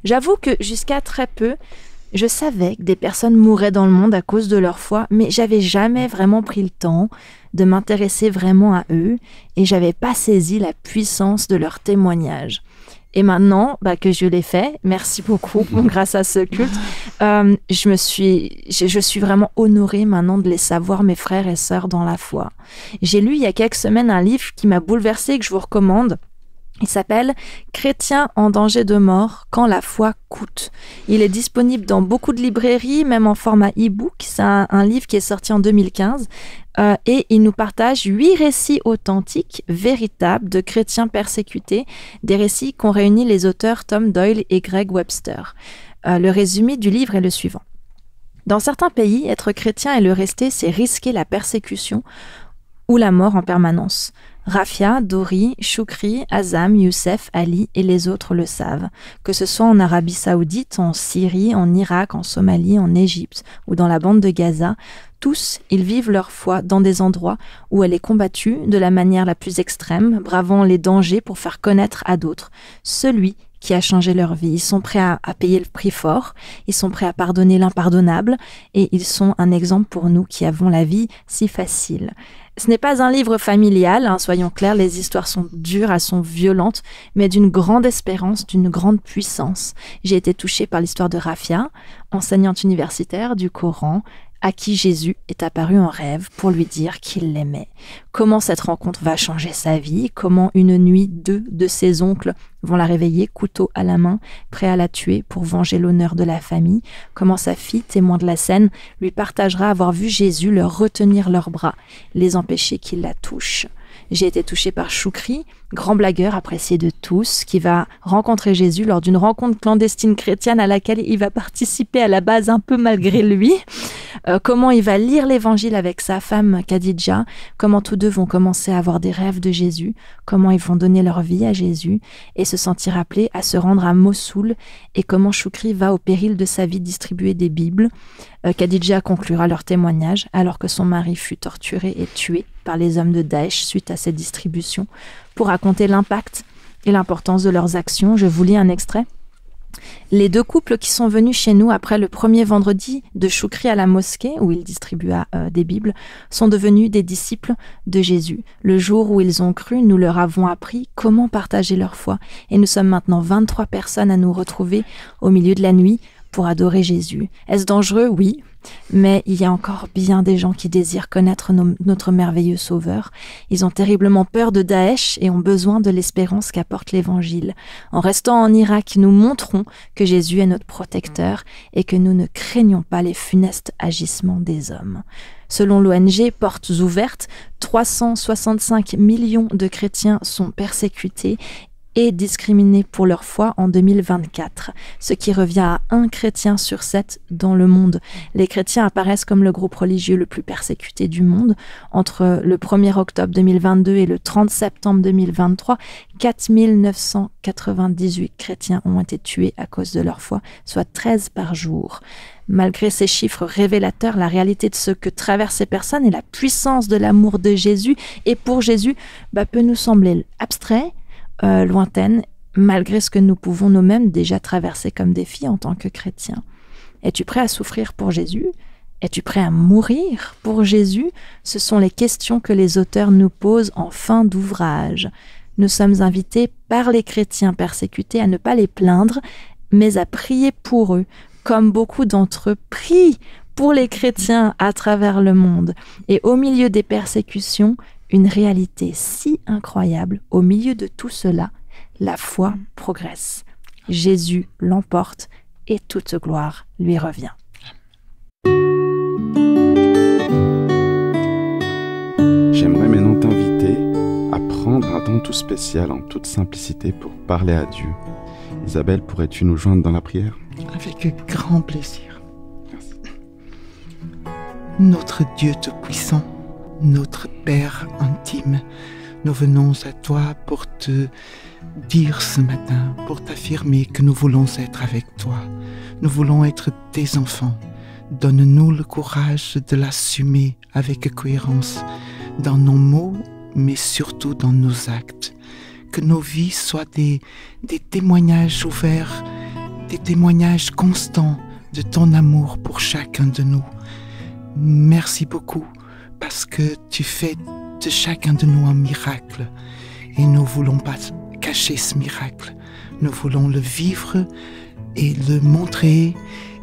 [SPEAKER 1] J'avoue que jusqu'à très peu, je savais que des personnes mouraient dans le monde à cause de leur foi, mais j'avais jamais vraiment pris le temps de m'intéresser vraiment à eux et j'avais pas saisi la puissance de leur témoignage. Et maintenant que je l'ai fait, merci beaucoup grâce à ce culte, je suis vraiment honorée maintenant de les savoir, mes frères et sœurs dans la foi. J'ai lu il y a quelques semaines un livre qui m'a bouleversée et que je vous recommande. Il s'appelle « Chrétiens en danger de mort, quand la foi coûte ». Il est disponible dans beaucoup de librairies, même en format e-book. C'est un livre qui est sorti en 2015 et il nous partage 8 récits authentiques, véritables, de chrétiens persécutés, des récits qu'ont réunis les auteurs Tom Doyle et Greg Webster. Le résumé du livre est le suivant. Dans certains pays, être chrétien et le rester, c'est risquer la persécution ou la mort en permanence. Rafia, Dori, Choukri, Azam, Youssef, Ali et les autres le savent. Que ce soit en Arabie Saoudite, en Syrie, en Irak, en Somalie, en Égypte ou dans la bande de Gaza, tous, ils vivent leur foi dans des endroits où elle est combattue de la manière la plus extrême, bravant les dangers pour faire connaître à d'autres celui qui a changé leur vie. Ils sont prêts à payer le prix fort, ils sont prêts à pardonner l'impardonnable et ils sont un exemple pour nous qui avons la vie si facile. Ce n'est pas un livre familial, soyons clairs, les histoires sont dures, elles sont violentes, mais d'une grande espérance, d'une grande puissance. J'ai été touchée par l'histoire de Rafia, enseignante universitaire du Coran, à qui Jésus est apparu en rêve pour lui dire qu'il l'aimait. Comment cette rencontre va changer sa vie, comment une nuit 2 de ses oncles vont la réveiller, couteau à la main, prêt à la tuer pour venger l'honneur de la famille, comment sa fille, témoin de la scène, lui partagera avoir vu Jésus leur retenir leurs bras, les empêcher qu'il la touche. J'ai été touchée par Choukri, grand blagueur apprécié de tous, qui va rencontrer Jésus lors d'une rencontre clandestine chrétienne à laquelle il va participer à la base un peu malgré lui. Comment il va lire l'évangile avec sa femme Khadija, comment tous deux vont commencer à avoir des rêves de Jésus, comment ils vont donner leur vie à Jésus et se sentir appelés à se rendre à Mossoul, et comment Choukri va au péril de sa vie distribuer des Bibles. Khadija conclura leur témoignage alors que son mari fut torturé et tué par les hommes de Daesh suite à cette distribution, pour raconter l'impact et l'importance de leurs actions. Je vous lis un extrait. Les 2 couples qui sont venus chez nous après le premier vendredi de Choukri à la mosquée, où il distribua des Bibles, sont devenus des disciples de Jésus. Le jour où ils ont cru, nous leur avons appris comment partager leur foi. Et nous sommes maintenant 23 personnes à nous retrouver au milieu de la nuit pour adorer Jésus. Est-ce dangereux? Oui. Mais il y a encore bien des gens qui désirent connaître notre merveilleux Sauveur. Ils ont terriblement peur de Daesh et ont besoin de l'espérance qu'apporte l'Évangile. En restant en Irak, nous montrons que Jésus est notre protecteur et que nous ne craignons pas les funestes agissements des hommes. Selon l'ONG Portes Ouvertes, 365 millions de chrétiens sont persécutés et discriminés pour leur foi en 2024, ce qui revient à 1 chrétien sur 7 dans le monde. Les chrétiens apparaissent comme le groupe religieux le plus persécuté du monde. Entre le 1er octobre 2022 et le 30 septembre 2023, 4 998 chrétiens ont été tués à cause de leur foi, soit 13 par jour. Malgré ces chiffres révélateurs, la réalité de ce que traversent ces personnes et la puissance de l'amour de Jésus et pour Jésus peut nous sembler abstrait, lointaine, malgré ce que nous pouvons nous-mêmes déjà traverser comme défi en tant que chrétiens. Es-tu prêt à souffrir pour Jésus? Es-tu prêt à mourir pour Jésus? Ce sont les questions que les auteurs nous posent en fin d'ouvrage. Nous sommes invités par les chrétiens persécutés à ne pas les plaindre, mais à prier pour eux, comme beaucoup d'entre eux prient pour les chrétiens à travers le monde. Et au milieu des persécutions, une réalité si incroyable, au milieu de tout cela, la foi progresse. Jésus l'emporte et toute gloire lui revient.
[SPEAKER 4] J'aimerais maintenant t'inviter à prendre un temps tout spécial en toute simplicité pour parler à Dieu. Isabelle, pourrais-tu nous joindre dans la prière?
[SPEAKER 3] Avec grand plaisir.
[SPEAKER 4] Merci.
[SPEAKER 3] Notre Dieu Tout-Puissant, notre Père intime, nous venons à toi pour te dire ce matin, pour t'affirmer que nous voulons être avec toi. Nous voulons être tes enfants. Donne-nous le courage de l'assumer avec cohérence dans nos mots, mais surtout dans nos actes. Que nos vies soient des témoignages ouverts, des témoignages constants de ton amour pour chacun de nous. Merci beaucoup, parce que tu fais de chacun de nous un miracle. Et nous ne voulons pas cacher ce miracle. Nous voulons le vivre et le montrer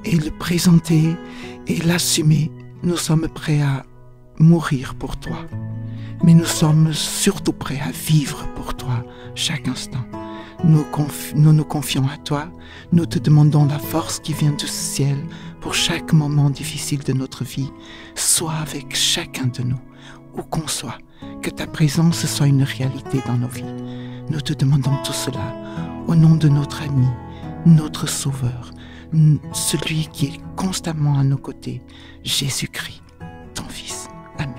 [SPEAKER 3] et le présenter et l'assumer. Nous sommes prêts à mourir pour toi. Mais nous sommes surtout prêts à vivre pour toi chaque instant. Nous nous confions à toi. Nous te demandons la force qui vient du ciel pour chaque moment difficile de notre vie. Sois avec chacun de nous, où qu'on soit. Que ta présence soit une réalité dans nos vies. Nous te demandons tout cela au nom de notre ami, notre Sauveur, celui qui est constamment à nos côtés, Jésus-Christ, ton Fils. Amen.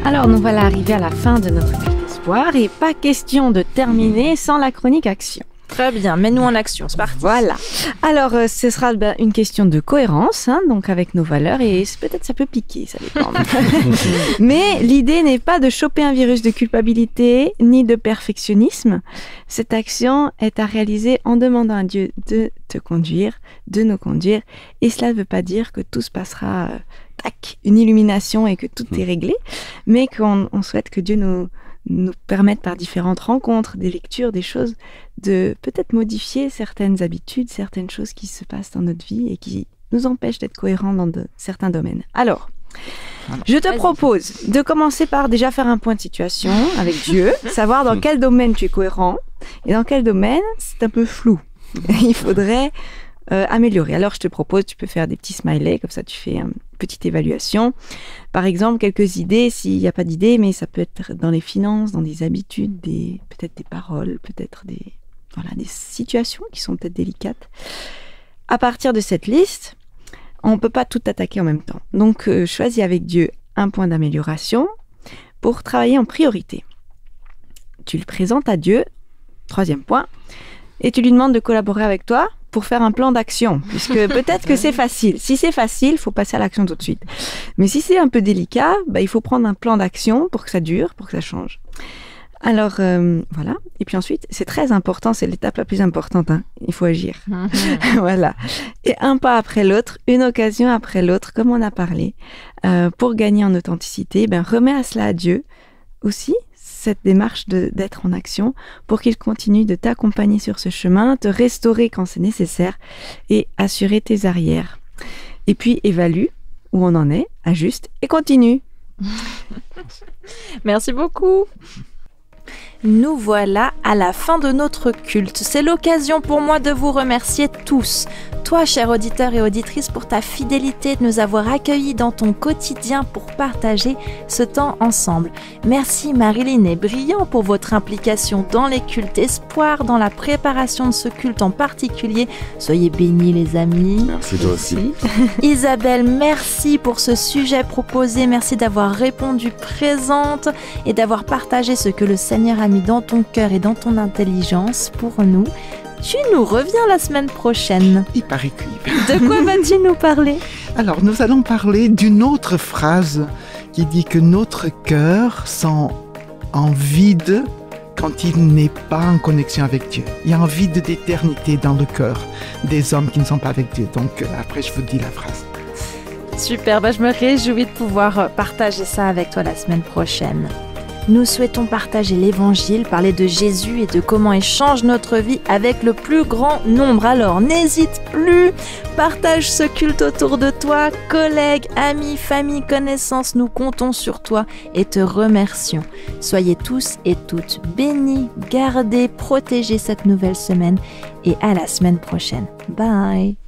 [SPEAKER 5] Alors nous voilà arrivés à la fin de notre culte espoir et pas question de terminer sans la chronique action.
[SPEAKER 1] Très bien, mets-nous en action, c'est parti.
[SPEAKER 5] Voilà. Alors, ce sera une question de cohérence, donc avec nos valeurs, et peut-être ça peut piquer, ça dépend. Mais l'idée n'est pas de choper un virus de culpabilité, ni de perfectionnisme. Cette action est à réaliser en demandant à Dieu de te conduire, de nous conduire, et cela ne veut pas dire que tout se passera, une illumination et que tout est réglé, mais qu'on souhaite que Dieu nous permettent par différentes rencontres, des lectures, des choses, de peut-être modifier certaines habitudes, certaines choses qui se passent dans notre vie et qui nous empêchent d'être cohérents dans certains domaines. Alors, je te propose de commencer par déjà faire un point de situation avec Dieu, savoir dans quel domaine tu es cohérent et dans quel domaine c'est un peu flou. Il faudrait améliorer. Alors, je te propose, tu peux faire des petits smileys, comme ça tu fais une petite évaluation. Par exemple, quelques idées, s'il n'y a pas d'idées, mais ça peut être dans les finances, dans des habitudes, peut-être des paroles, peut-être des situations qui sont peut-être délicates. À partir de cette liste, on ne peut pas tout attaquer en même temps. Donc, choisis avec Dieu un point d'amélioration pour travailler en priorité. Tu le présentes à Dieu, 3e point, et tu lui demandes de collaborer avec toi pour faire un plan d'action, puisque peut-être que c'est facile. Si c'est facile, il faut passer à l'action tout de suite. Mais si c'est un peu délicat, il faut prendre un plan d'action pour que ça dure, pour que ça change. Alors, voilà. Et puis ensuite, c'est très important, c'est l'étape la plus importante. Il faut agir. Voilà. Et un pas après l'autre, une occasion après l'autre, comme on a parlé, pour gagner en authenticité, remets à cela à Dieu aussi, cette démarche d'être en action pour qu'il continue de t'accompagner sur ce chemin, te restaurer quand c'est nécessaire et assurer tes arrières. Et puis évalue où on en est, ajuste et continue.
[SPEAKER 1] Merci beaucoup. Nous voilà à la fin de notre culte. C'est l'occasion pour moi de vous remercier tous. Toi, cher auditeur et auditrice, pour ta fidélité de nous avoir accueillis dans ton quotidien pour partager ce temps ensemble. Merci Marilyn et Brillant pour votre implication dans les cultes espoirs, dans la préparation de ce culte en particulier. Soyez bénis les amis.
[SPEAKER 4] Merci toi aussi.
[SPEAKER 1] Isabelle, merci pour ce sujet proposé. Merci d'avoir répondu présente et d'avoir partagé ce que le Seigneur a mis dans ton cœur et dans ton intelligence pour nous. Tu nous reviens la semaine prochaine.
[SPEAKER 3] Il paraît que oui.
[SPEAKER 1] De quoi vas-tu nous parler?
[SPEAKER 3] Alors, nous allons parler d'une autre phrase qui dit que notre cœur sent en vide quand il n'est pas en connexion avec Dieu. Il y a un vide d'éternité dans le cœur des hommes qui ne sont pas avec Dieu. Donc, après, je vous dis la phrase.
[SPEAKER 1] Super, je me réjouis de pouvoir partager ça avec toi la semaine prochaine. Nous souhaitons partager l'évangile, parler de Jésus et de comment il change notre vie avec le plus grand nombre. Alors n'hésite plus, partage ce culte autour de toi, collègues, amis, famille, connaissances, nous comptons sur toi et te remercions. Soyez tous et toutes bénis, gardez, protégez cette nouvelle semaine et à la semaine prochaine. Bye.